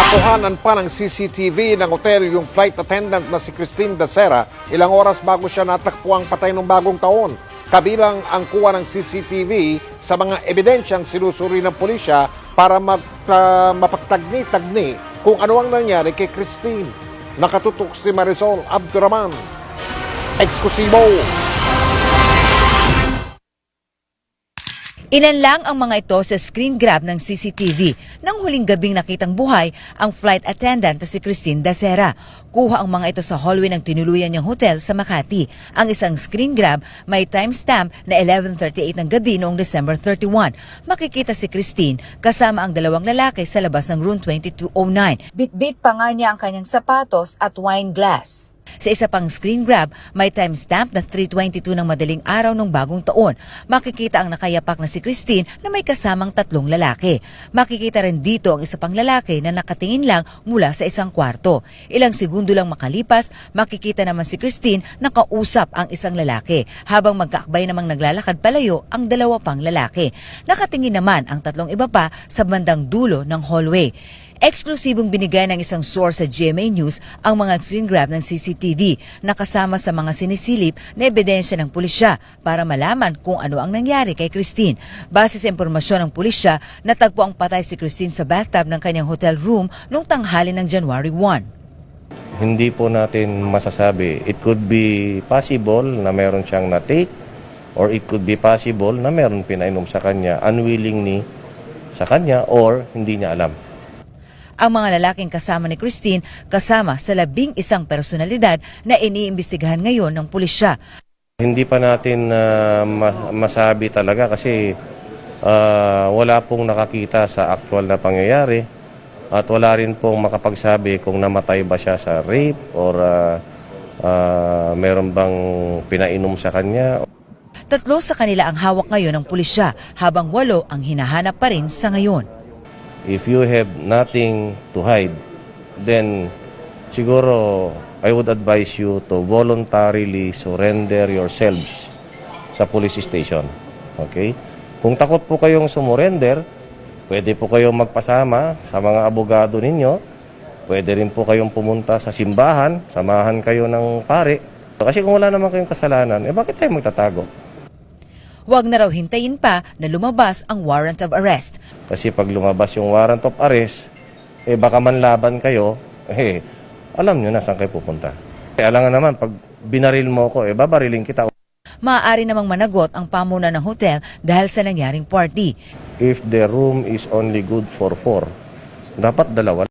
Nakuhanan pa ng CCTV ng hotel yung flight attendant na si Christine Dacera ilang oras bago siya natakpuang patay ng bagong taon. Kabilang ang kuha ng CCTV sa mga ebidensyang sinusuri ng pulisya para mapagtagni-tagni kung ano ang nangyari kay Christine. Nakatutok si Marisol Abduraman. Eksklusibo! Ilan lang ang mga ito sa screen grab ng CCTV nang huling gabing nakitang buhay ang flight attendant na si Christine Dacera. Kuha ang mga ito sa hallway ng tinuluyan niyang hotel sa Makati. Ang isang screen grab may timestamp na 11:38 ng gabi noong December 31. Makikita si Christine kasama ang dalawang lalaki sa labas ng room 2209. Bit-bit pa nga niya ang kanyang sapatos at wine glass. Sa isa pang screen grab, may timestamp na 3:22 ng madaling araw ng bagong taon. Makikita ang nakayapak na si Christine na may kasamang tatlong lalaki. Makikita rin dito ang isa pang lalaki na nakatingin lang mula sa isang kwarto. Ilang segundo lang makalipas, makikita naman si Christine na kausap ang isang lalaki, habang magkaakbay namang naglalakad palayo ang dalawa pang lalaki. Nakatingin naman ang tatlong iba pa sa bandang dulo ng hallway. Eksklusibong binigay ng isang source sa GMA News ang mga screen grab ng CCTV na kasama sa mga sinisilip na ebidensya ng pulisya para malaman kung ano ang nangyari kay Christine. Base sa impormasyon ng pulisya, natagpo ang patay si Christine sa bathtub ng kanyang hotel room noong tanghali ng January 1. Hindi po natin masasabi. It could be possible na meron siyang na-take or it could be possible na meron pinainom sa kanya unwillingly sa kanya or hindi niya alam. Ang mga lalaking kasama ni Christine kasama sa 11 personalidad na iniimbestigahan ngayon ng pulisya. Hindi pa natin masabi talaga kasi wala pong nakakita sa actual na pangyayari at wala rin pong makapagsabi kung namatay ba siya sa rape or meron bang pinainom sa kanya. 3 sa kanila ang hawak ngayon ng pulisya, habang 8 ang hinahanap pa rin sa ngayon. If you have nothing to hide, then siguro I would advise you to voluntarily surrender yourselves sa police station. Okay? Kung takot po kayong sumurrender, pwede po kayong magpasama sa mga abogado ninyo. Pwede rin po kayong pumunta sa simbahan, samahan kayo ng pare. Kasi kung wala naman kayong kasalanan, bakit tayo magtatago? Huwag na raw hintayin pa na lumabas ang warrant of arrest. Kasi pag lumabas yung warrant of arrest, baka manlaban kayo, alam nyo na saan kayo pupunta. Alangan naman, pag binaril mo ko, babariling kita. Maaari namang managot ang pamunan ng hotel dahil sa nangyaring party. If the room is only good for 4, dapat 2.